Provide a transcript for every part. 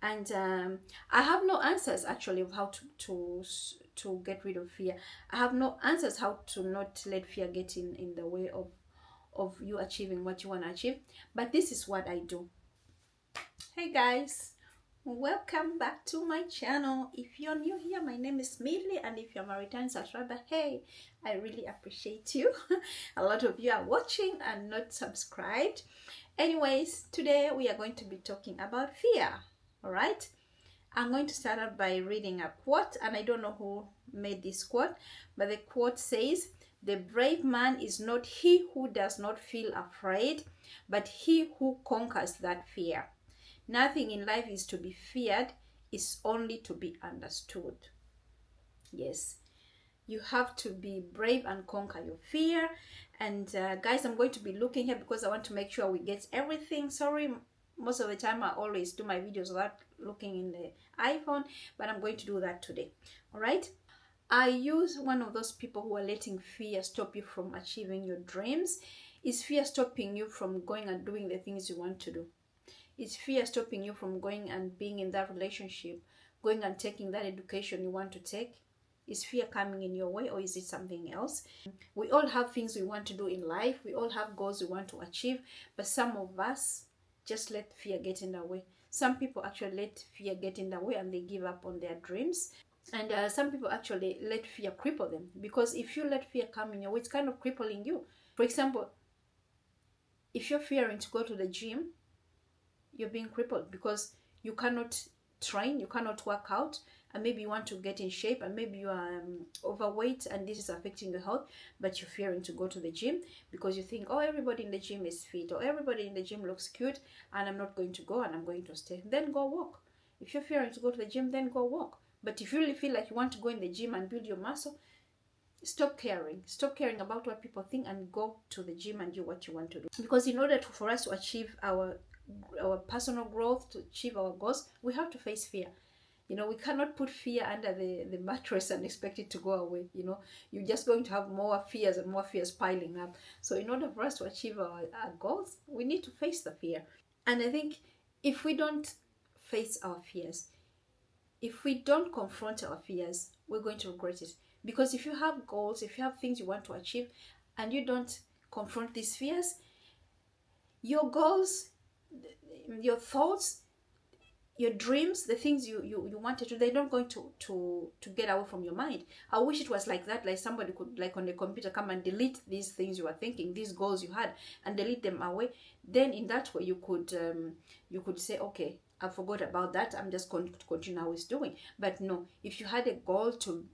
And I have no answers actually of how to get rid of fear. I have no answers how to not let fear get in the way of you achieving what you want to achieve. But this is what I do. Hey guys, welcome back to my channel. If you're new here, my name is Millie, and if you're my return subscriber, hey, I really appreciate you. A lot of you are watching and not subscribed. Anyways, today we are going to be talking about fear. All right, I'm going to start out by reading a quote, and I don't know who made this quote, but the quote says, "The brave man is not he who does not feel afraid, but he who conquers that fear. Nothing in life is to be feared, it's only to be understood." Yes, you have to be brave and conquer your fear. And guys, I'm going to be looking here because I want to make sure we get everything. Sorry, most of the time I always do my videos without looking in the iPhone, but I'm going to do that today. All right, are you one of those people who are letting fear stop you from achieving your dreams? Is fear stopping you from going and doing the things you want to do? Is fear stopping you from going and being in that relationship, going and taking that education you want to take? Is fear coming in your way, or is it something else? We all have things we want to do in life. We all have goals we want to achieve, but some of us just let fear get in the way. Some people actually let fear get in the way and they give up on their dreams. And some people actually let fear cripple them, because if you let fear come in your way, it's kind of crippling you. For example, if you're fearing to go to the gym, you're being crippled because you cannot train, you cannot work out, and maybe you want to get in shape, and maybe you are overweight and this is affecting your health, but you're fearing to go to the gym because you think, oh, everybody in the gym is fit, or everybody in the gym looks cute, and I'm not going to go and I'm going to stay. Then go walk. If you're fearing to go to the gym, then go walk. But if you really feel like you want to go in the gym and build your muscle, stop caring about what people think, and go to the gym and do what you want to do. Because in order for us to achieve our personal growth, to achieve our goals, we have to face fear. We cannot put fear under the mattress and expect it to go away. You're just going to have more fears and more fears piling up. So in order for us to achieve our goals, we need to face the fear. And I think if we don't face our fears, if we don't confront our fears, we're going to regret it. Because if you have goals, if you have things you want to achieve, and you don't confront these fears, your goals, your thoughts, your dreams, the things you wanted to, they're not going to get away from your mind. I wish it was like that, like somebody could, like on the computer, come and delete these things you were thinking, these goals you had, and delete them away. Then in that way you could say, okay, I forgot about that, I'm just going to continue how it's doing. But no, if you had a goal to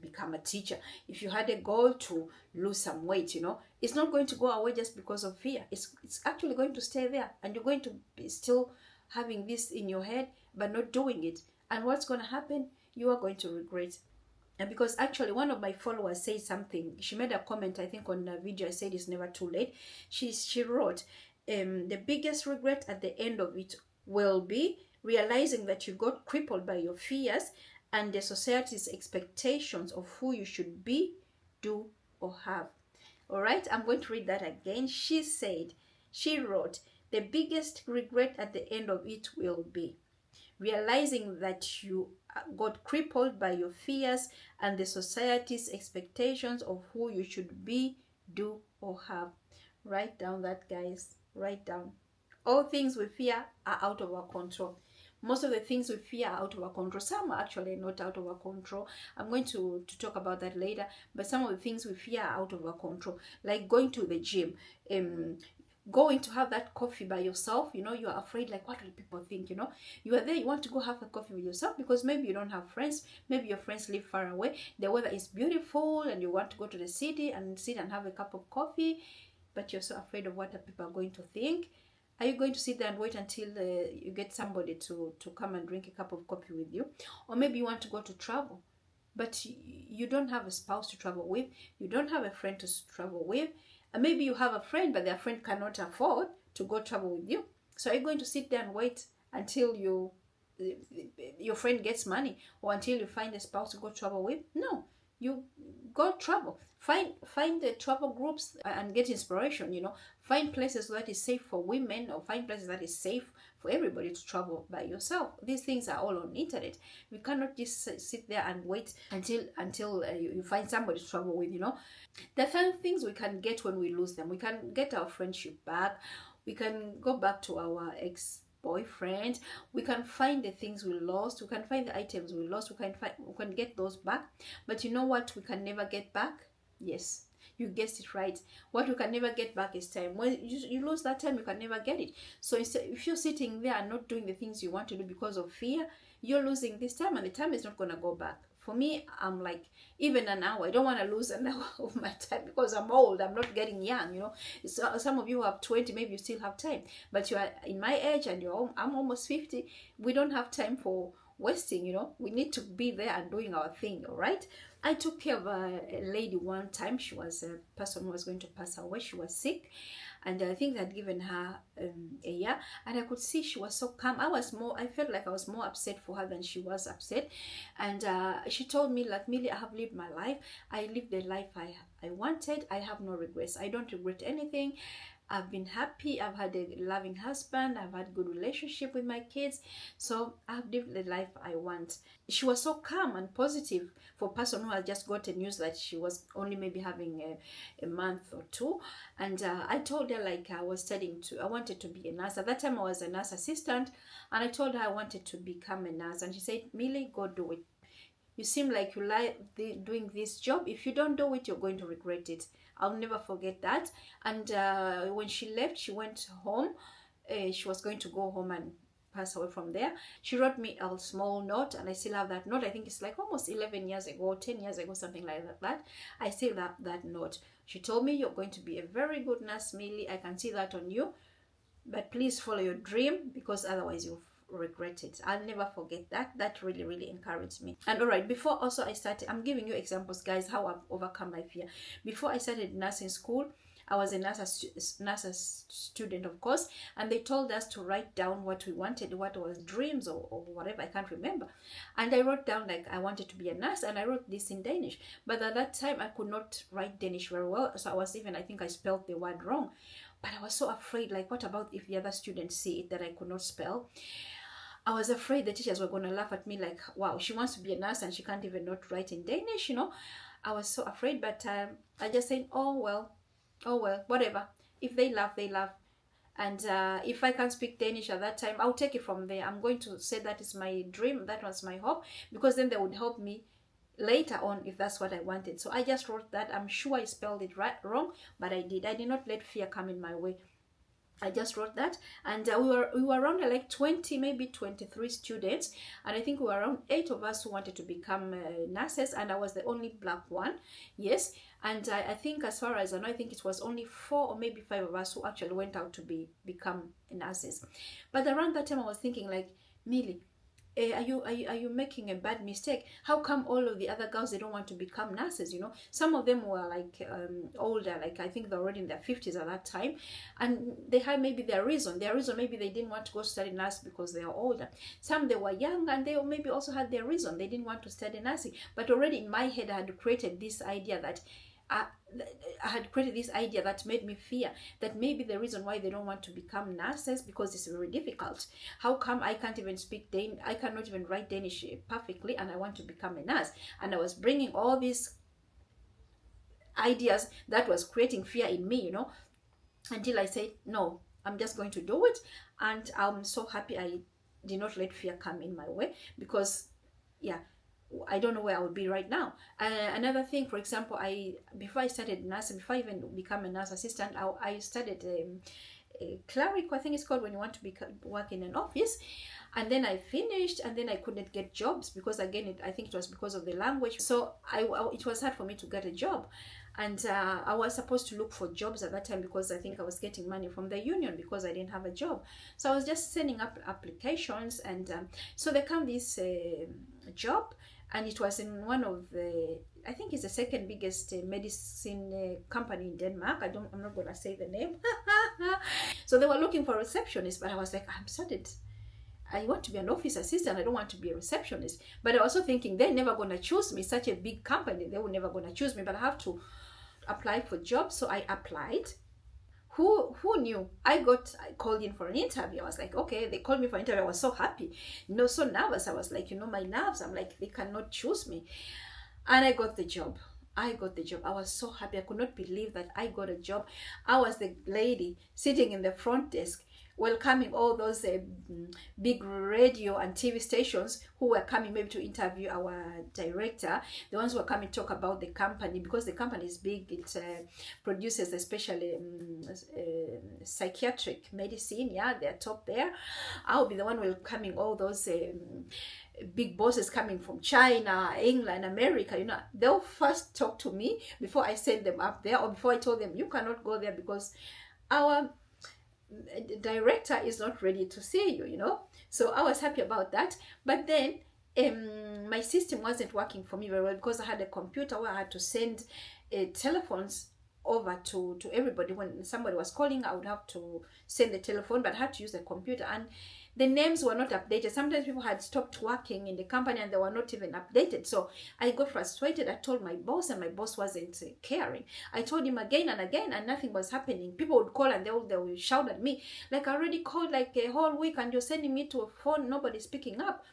become a teacher, if you had a goal to lose some weight, it's not going to go away just because of fear. It's actually going to stay there, and you're going to be still having this in your head but not doing it. And what's going to happen? You are going to regret. And because actually one of my followers said something, she made a comment, I think on a video I said it's never too late. She wrote, the biggest regret at the end of it will be realizing that you got crippled by your fears and the society's expectations of who you should be, do, or have. All right, I'm going to read that again. She wrote, the biggest regret at the end of it will be realizing that you got crippled by your fears and the society's expectations of who you should be, do, or have. Write down that, guys. Write down. All things we fear are out of our control. Most of the things we fear are out of our control. Some are actually not out of our control. I'm going to talk about that later. But some of the things we fear are out of our control. Like going to the gym. Going to have that coffee by yourself. You are afraid, like, what will people think? You are there, you want to go have a coffee with yourself because maybe you don't have friends. Maybe your friends live far away. The weather is beautiful and you want to go to the city and sit and have a cup of coffee. But you're so afraid of what the people are going to think. Are you going to sit there and wait until you get somebody to come and drink a cup of coffee with you? Or maybe you want to go to travel, but you don't have a spouse to travel with. You don't have a friend to travel with. And maybe you have a friend, but their friend cannot afford to go travel with you. So are you going to sit there and wait until your friend gets money, or until you find a spouse to go travel with? No. You go travel. Find the travel groups and get inspiration, you know. Find places that is safe for women, or find places that is safe for everybody to travel by yourself. These things are all on internet. We cannot just sit there and wait until you find somebody to travel with, you know. There are certain things we can get when we lose them. We can get our friendship back. We can go back to our ex-boyfriend. We can find the things we lost. We can find the items we lost. We can get those back. But you know what we can never get back? Yes, you guessed it right. What you can never get back is time. When you lose that time, you can never get it. So instead, if you're sitting there and not doing the things you want to do because of fear, you're losing this time, and the time is not going to go back. For me, I'm like, even an hour, I don't want to lose an hour of my time, because I'm old, I'm not getting young, you know. So some of you have 20, maybe you still have time, but you are in my age, and I'm almost 50. We don't have time for wasting, you know. We need to be there and doing our thing. All right. I took care of a lady one time. She was a person who was going to pass away. She was sick, and I think they'd given her a year, and I could see she was so calm. I felt like I was more upset for her than she was upset. And she told me, like, Millie, I have lived my life. I lived the life I wanted. I have no regrets. I don't regret anything. I've been happy. I've had a loving husband. I've had good relationship with my kids. So I've lived the life I want. She was so calm and positive for a person who had just gotten news that she was only maybe having a month or two. And I told her, like, I wanted to be a nurse. At that time I was a nurse assistant, and I told her I wanted to become a nurse. And she said, Millie, go do it. You seem like you like doing this job. If you don't do it, you're going to regret it. I'll never forget that. And when she left, she went home. She was going to go home and pass away from there. She wrote me a small note, and I still have that note. I think it's like almost 11 years ago, 10 years ago, something like that. I still have that note. She told me, you're going to be a very good nurse, Millie. I can see that on you. But please follow your dream, because otherwise you'll regret it. I'll never forget that. That really, really encouraged me. And all right, before also I started, I'm giving you examples, guys, how I've overcome my fear. Before I started nursing school, I was a nurse student, of course, and they told us to write down what we wanted, what was dreams or whatever, I can't remember. And I wrote down, like, I wanted to be a nurse, and I wrote this in Danish. But at that time, I could not write Danish very well, so I think I spelled the word wrong. But I was so afraid, like, what about if the other students see it that I could not spell? I was afraid the teachers were going to laugh at me, like, wow, she wants to be a nurse and she can't even not write in Danish, you know. I was so afraid, but I just said, oh well, whatever. If they laugh, they laugh. And if I can't speak Danish at that time, I'll take it from there. I'm going to say that is my dream, that was my hope, because then they would help me later on if that's what I wanted. So I just wrote that. I'm sure I spelled it wrong, but I did. I did not let fear come in my way. I just wrote that, and we were around like 20, maybe 23 students, and I think we were around 8 of us who wanted to become nurses, and I was the only black one. Yes. And I think, as far as I know, I think it was only 4 or maybe 5 of us who actually went out to become nurses. But around that time I was thinking, like, Millie, are you making a bad mistake? How come all of the other girls, they don't want to become nurses? You know, some of them were like older, like I think they're already in their 50s at that time, and they had maybe their reason maybe they didn't want to go study nurse because they are older. Some, they were young, and they maybe also had their reason they didn't want to study nursing. But already in my head I had created this idea that made me fear that maybe the reason why they don't want to become nurses because it's very difficult. How come I can't even speak Danish? I cannot even write Danish perfectly, and I want to become a nurse? And I was bringing all these ideas that was creating fear in me, you know, until I said, no, I'm just going to do it. And I'm so happy I did not let fear come in my way, because yeah, I don't know where I would be right now. Another thing, for example, before I started nursing, before I even become a nurse assistant, I studied a clerical, I think it's called, when you want to work in an office. And then I finished, and then I couldn't get jobs because, again, I think it was because of the language. So it was hard for me to get a job. And I was supposed to look for jobs at that time, because I think I was getting money from the union because I didn't have a job. So I was just sending up applications, and so there came this job. And it was in one of the, I think it's the second biggest medicine company in Denmark. I'm not going to say the name. So they were looking for receptionists, but I was like, I'm studied. I want to be an office assistant. I don't want to be a receptionist. But I was also thinking they're never going to choose me. Such a big company, they were never going to choose me. But I have to apply for jobs. So I applied. Who knew? I called in for an interview. I was like, okay, they called me for an interview. I was so happy, so nervous. I was like, my nerves. I'm like, they cannot choose me, and I got the job. I got the job. I was so happy. I could not believe that I got a job. I was the lady sitting in the front desk, welcoming all those big radio and TV stations who were coming maybe to interview our director, the ones who were coming to talk about the company, because the company is big. It produces especially psychiatric medicine. Yeah, they're top there. I'll be the one welcoming all those big bosses coming from China, England, America. They'll first talk to me before I send them up there, or before I told them you cannot go there because our director is not ready to see you. So I was happy about that. But then my system wasn't working for me very well, because I had a computer where I had to send telephones over to everybody. When somebody was calling, I would have to send the telephone, but I had to use the computer, and the names were not updated. Sometimes people had stopped working in the company and they were not even updated. So I got frustrated. I told my boss, and my boss wasn't caring. I told him again and again, and nothing was happening. People would call and they would shout at me, like, I already called like a whole week and you're sending me to a phone, nobody's picking up.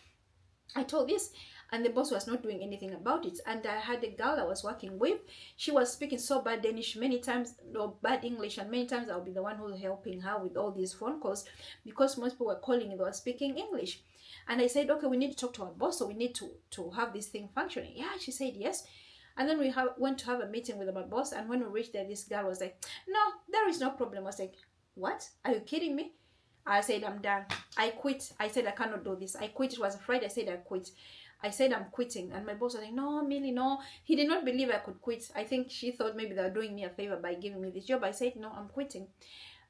I told this, and the boss was not doing anything about it. And I had a girl I was working with. She was speaking so bad Danish many times, or bad English, and many times I'll be the one who's helping her with all these phone calls, because most people were calling and they were speaking English. And I said, okay, we need to talk to our boss, so we need to have this thing functioning. Yeah, she said yes. And then we went to have a meeting with my boss, and when we reached there, this girl was like, no, there is no problem. I was like, what? Are you kidding me? I said, I'm done. I quit. I said, I cannot do this. I quit. It was a Friday. I said, I quit. I said, I'm quitting. And my boss was like, no, Millie, no. He did not believe I could quit. I think she thought maybe they were doing me a favor by giving me this job. I said, no, I'm quitting.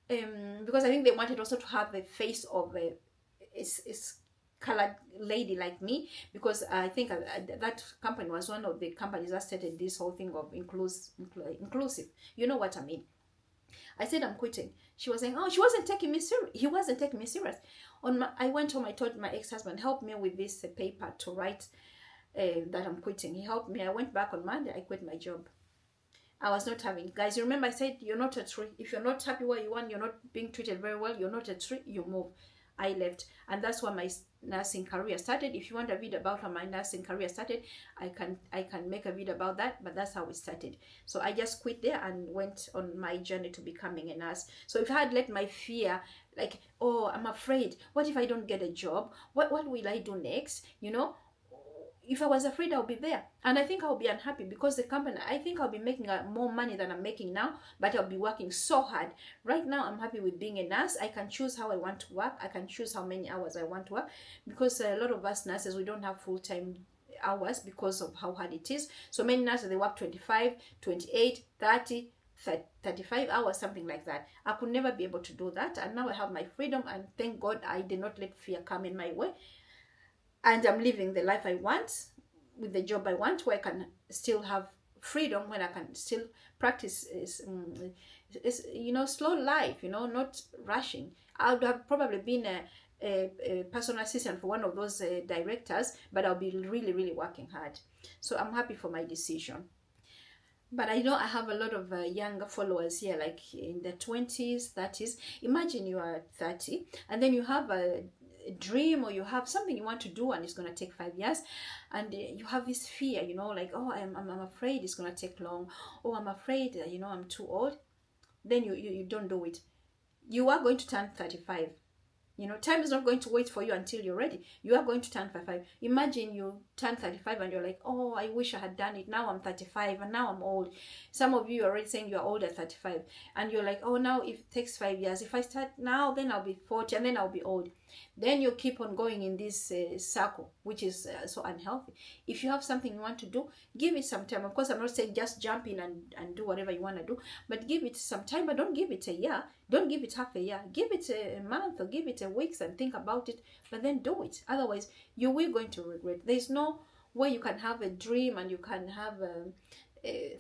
Because I think they wanted also to have the face of a colored lady like me, because I think that company was one of the companies that started this whole thing of inclusive. You know what I mean? I said, I'm quitting. She was saying, oh, she wasn't taking me serious. He wasn't taking me serious. I went home, I told my ex-husband, help me with this paper to write that I'm quitting. He helped me. I went back on Monday. I quit my job. I was not having, guys, you remember I said, you're not a tree. If you're not happy where you want, you're not being treated very well, you're not a tree, you move. I left. And that's where my nursing career started. If you want a video about how my nursing career started, I can make a video about that, but that's how it started. So I just quit there and went on my journey to becoming a nurse. So if I had let my fear, like, oh, I'm afraid, what if I don't get a job? What will I do next? If I was afraid, I'll be there. And I think I'll be unhappy, because the company, I think I'll be making more money than I'm making now, but I'll be working so hard. Right now, I'm happy with being a nurse. I can choose how I want to work. I can choose how many hours I want to work, because a lot of us nurses, we don't have full-time hours because of how hard it is. So many nurses, they work 25, 28, 30, 35 hours, something like that. I could never be able to do that. And now I have my freedom, and thank God I did not let fear come in my way. And I'm living the life I want, with the job I want, where I can still have freedom, when I can still practice slow life, not rushing. I would have probably been a personal assistant for one of those directors, but I'll be really, really working hard. So I'm happy for my decision. But I know I have a lot of younger followers here, like in the 20s, 30s. Imagine you are 30, and then you have a dream, or you have something you want to do, and it's going to take 5 years, and you have this fear, like, oh, I'm afraid it's going to take long, oh, I'm afraid I'm too old. Then you don't do it. You are going to turn 35. Time is not going to wait for you until you're ready. You are going to turn 35. Imagine you turn 35 and you're like, oh, I wish I had done it. Now I'm 35 and now I'm old. Some of you are already saying you're old at 35. And you're like, oh, now it takes 5 years. If I start now, then I'll be 40 and then I'll be old. Then you keep on going in this circle, which is so unhealthy. If you have something you want to do, give it some time. Of course, I'm not saying just jump in and do whatever you want to do, but give it some time. But don't give it a year. Don't give it half a year. Give it a month, or give it a week and think about it, but then do it. Otherwise, you will going to regret. There's no way you can have a dream and you can have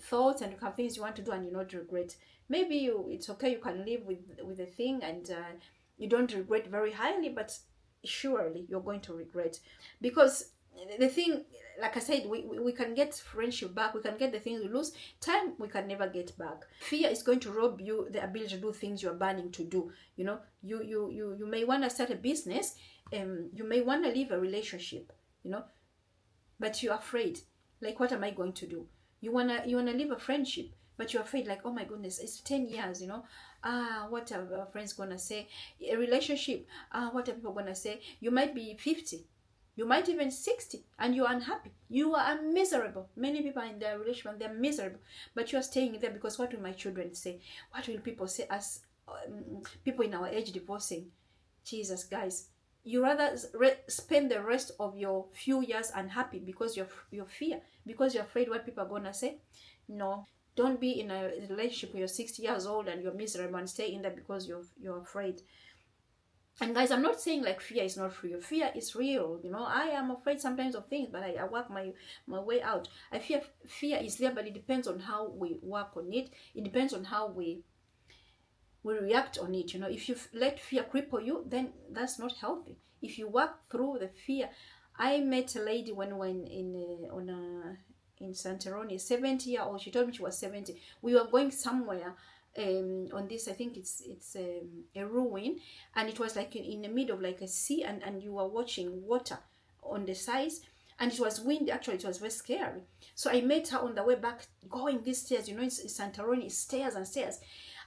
thoughts and you can have things you want to do and you not regret. Maybe it's okay, you can live with the thing and you don't regret very highly, but surely you're going to regret. Because the thing, like I said, we can get friendship back, we can get the things we lose. Time we can never get back. Fear is going to rob you the ability to do things you're burning to do. You know, you may want to start a business, you may want to leave a relationship, you know, but you're afraid. Like, what am I going to do? You wanna leave a friendship, but you're afraid, like, oh my goodness, it's 10 years, you know. What are our friends gonna say? A relationship, what are people gonna say? You might be 50, you might even 60, and you're unhappy, you are miserable. Many people are in their relationship, they're miserable, but you're staying there because what will my children say? What will people say as people in our age divorcing? Jesus, guys, you rather spend the rest of your few years unhappy because you're fear, because you're afraid what people are gonna say. No, don't be in a relationship when you're 60 years old and you're miserable and stay in there because you're afraid. And guys, I'm not saying like fear is not real. Fear is real. You know, I am afraid sometimes of things, but I work my way out. I fear is there, but it depends on how we work on it. It depends on how we react on it. You know, if you let fear cripple you, then that's not healthy. If you work through the fear, I met a lady when in Santorini, 70-year-old. She told me she was 70. We were going somewhere on this, I think it's a ruin, and it was like in the middle of like a sea, and you were watching water on the sides, and it was windy. Actually, it was very scary. So I met her on the way back, going these stairs. You know, it's Santorini, stairs and stairs.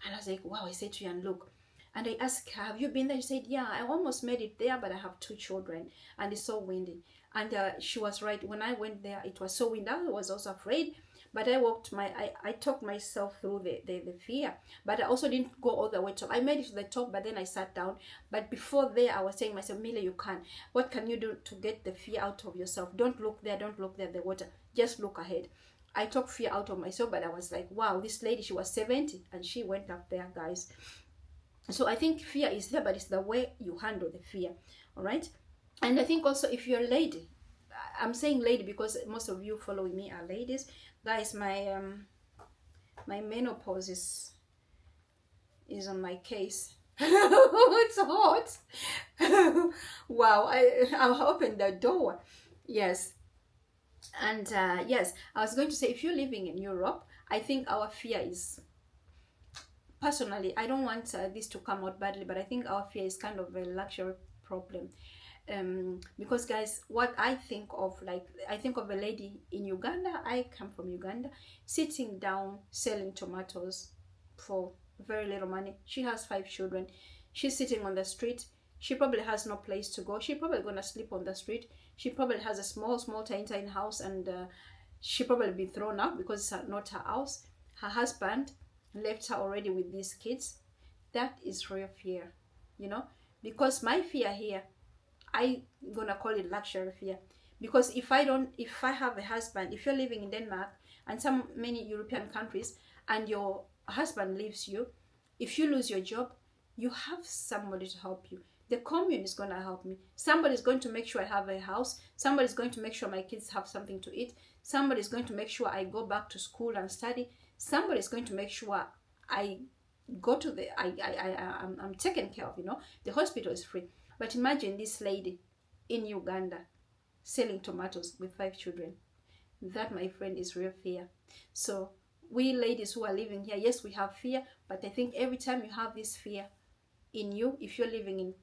And I was like, wow. I said to her, and look, and I asked her, have you been there? She said, yeah, I almost made it there, but I have 2 children and it's so windy. And she was right. When I went there, it was so windy. I was also afraid, but I talked myself through the fear, but I also didn't go all the way to top. I made it to the top, but then I sat down. But before there, I was saying to myself, Mila, you can. What can you do to get the fear out of yourself? Don't look there, the water. Just look ahead. I took fear out of myself, but I was like, wow, this lady, she was 70 and she went up there, guys. So I think fear is there, but it's the way you handle the fear. All right. And I think also, if you're a lady, I'm saying lady because most of you following me are ladies. Guys, my menopause is on my case. It's hot. Wow, I opened the door. Yes. And yes, I was going to say, if you're living in Europe, I think our fear is, personally, I don't want this to come out badly, but I think our fear is kind of a luxury problem. Because guys, what I think of, like, I think of a lady in Uganda. I come from Uganda, sitting down selling tomatoes for very little money. She has 5 children. She's sitting on the street. She probably has no place to go. She's probably gonna sleep on the street. She probably has a small tiny house, and she probably be thrown out because it's not her house. Her husband left her already with these kids. That is real fear, you know. Because my fear here, I gonna call it luxury fear. Because if I have a husband, if you're living in Denmark and many European countries, and your husband leaves you, if you lose your job, you have somebody to help you. The commune is going to help me. Somebody's going to make sure I have a house. Somebody's going to make sure my kids have something to eat. Somebody's going to make sure I go back to school and study. Somebody's going to make sure I go to I'm taken care of, you know. The hospital is free. But imagine this lady in Uganda selling tomatoes with 5 children. That, my friend, is real fear. So we ladies who are living here, yes, we have fear, but I think every time you have this fear in you, if you're living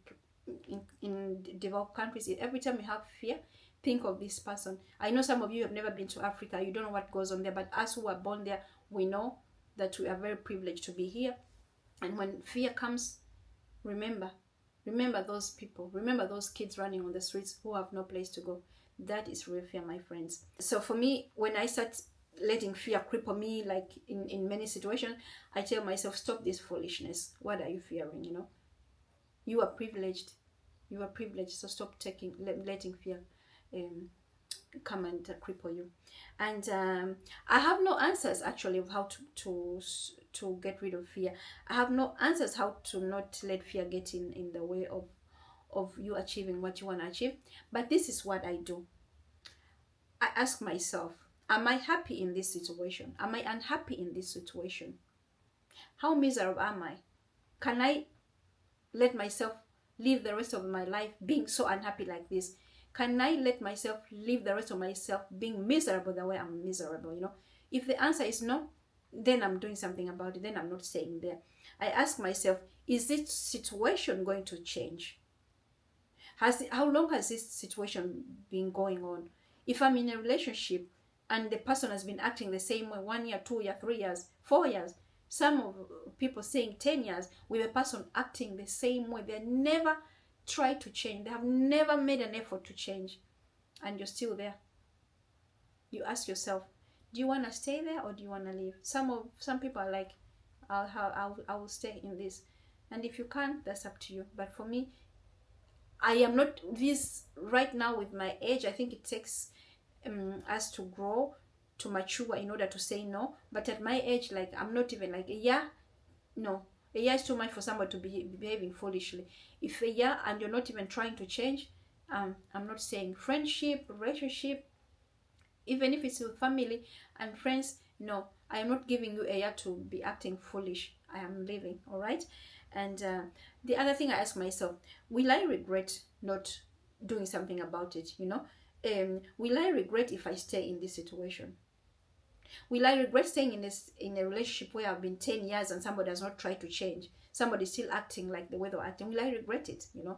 in developed countries, every time you have fear, think of this person. I know some of you have never been to Africa, you don't know what goes on there, but us who are born there, we know that we are very privileged to be here. And when fear comes, remember those people, remember those kids running on the streets who have no place to go. That is real fear, my friends. So for me, when I start letting fear cripple me, like in many situations, I tell myself, stop this foolishness. What are you fearing? You know, you are privileged. So stop letting fear come and cripple you. And I have no answers actually of how to get rid of fear. I have no answers how to not let fear get in the way of you achieving what you want to achieve. But this is what I do. I ask myself, am I happy in this situation? Am I unhappy in this situation? How miserable am I? Can I let myself live the rest of my life being so unhappy like this? Can I let myself live the rest of myself being miserable the way I'm miserable, you know? If the answer is no, then I'm doing something about it. Then I'm not staying there. I ask myself, is this situation going to change? How long has this situation been going on? If I'm in a relationship and the person has been acting the same way 1 year, 2 years, 3 years, 4 years, some of people saying 10 years with a person acting the same way, they never try to change. They have never made an effort to change, and you're still there. You ask yourself, do you want to stay there or do you want to leave? Some people are like, I will stay in this, and if you can't, that's up to you. But for me, I am not this right now with my age. I think it takes us to grow, to mature in order to say no. But at my age, like, I'm not even like a year. No, a year is too much for somebody to be behaving foolishly. If a year and you're not even trying to change, I'm not saying friendship, relationship, even if it's with family and friends, no, I am not giving you a year to be acting foolish. I am leaving, all right? And the other thing I ask myself, will I regret not doing something about it, you know? Will I regret if I stay in this situation? Will I regret staying in a relationship where I've been 10 years and somebody has not tried to change? Somebody's still acting like the way they're acting. Will I regret it, you know?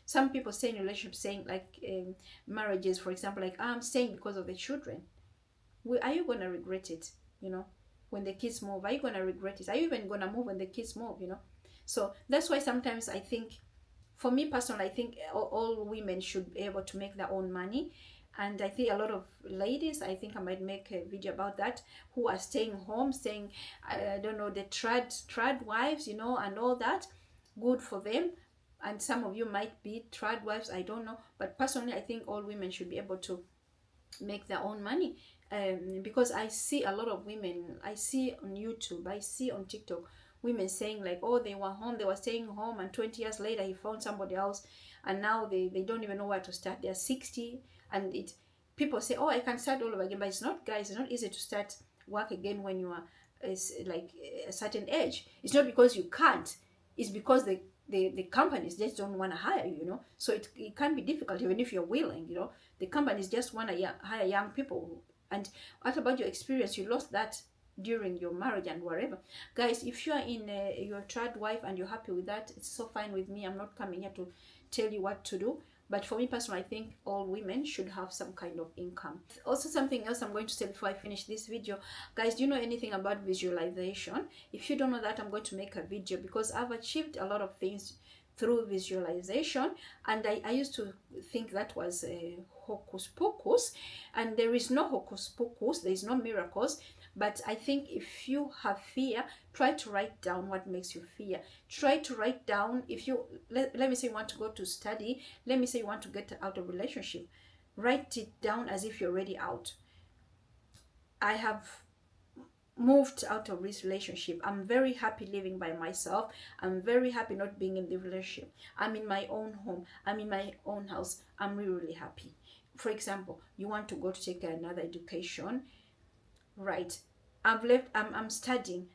Some people stay in relationships saying, like, marriages, for example, like, I'm staying because of the children. Are you going to regret it, you know? When the kids move, are you going to regret it? Are you even going to move when the kids move, you know? So that's why sometimes I think, for me personally, I think all women should be able to make their own money. And I think a lot of ladies, I think I might make a video about that, who are staying home, saying, I don't know, the trad wives, you know, and all that. Good for them. And some of you might be trad wives, I don't know. But personally, I think all women should be able to make their own money. Because I see a lot of women, I see on YouTube, I see on TikTok, women saying like, oh, they were home, they were staying home, and 20 years later he found somebody else, and now they don't even know where to start. They're 60, and people say, oh, I can start all over again. But it's not, guys. It's not easy to start work again when you are like a certain age. It's not because you can't. It's because the companies just don't want to hire you, you know. So it can be difficult even if you're willing, you know. The companies just want to hire young people. And what about your experience? You lost that during your marriage and whatever. Guys, if you are in your trad wife and you're happy with that, it's so fine with me. I'm not coming here to tell you what to do. But for me personally, I think all women should have some kind of income. Also, something else I'm going to say before I finish this video. Guys, do you know anything about visualization? If you don't know that, I'm going to make a video, because I've achieved a lot of things through visualization, and I used to think that was hocus pocus, and there is no hocus pocus, there is no miracles. But I think if you have fear, try to write down what makes you fear. Try to write down, if you, let me say you want to go to study, let me say you want to get out of relationship, write it down as if you're already out. I have moved out of this relationship. I'm very happy living by myself. I'm very happy not being in the relationship. I'm in my own home. I'm in my own house. I'm really, really happy. For example, you want to go to take another education. Right, I'm studying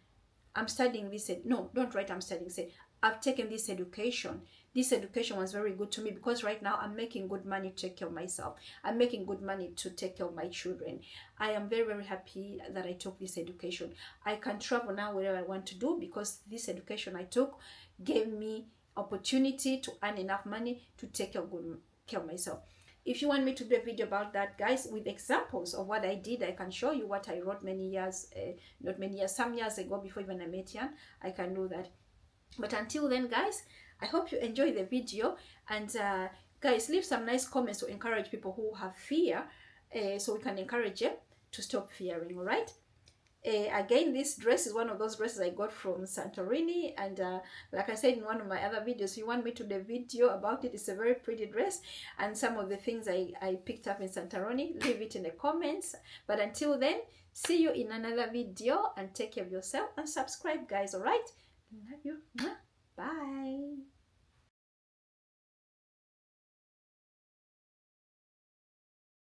this. No, don't write I'm studying. Say, I've taken this education. This education was very good to me, because right now I'm making good money to take care of myself. I'm making good money to take care of my children. I am very, very happy that I took this education. I can travel now wherever I want to do, because this education I took gave me opportunity to earn enough money to take care of myself. If you want me to do a video about that, guys, with examples of what I did, I can show you what I wrote many years, some years ago, before even I met Jan. I can do that. But until then, guys, I hope you enjoy the video. And guys, leave some nice comments to encourage people who have fear, so we can encourage them to stop fearing, all right? Again, this dress is one of those dresses I got from Santorini, and like I said in one of my other videos, if you want me to do a video about it, it's a very pretty dress, and some of the things I picked up in Santorini, leave it in the comments. But until then, see you in another video, and take care of yourself and subscribe, guys, all right? Love you. Bye.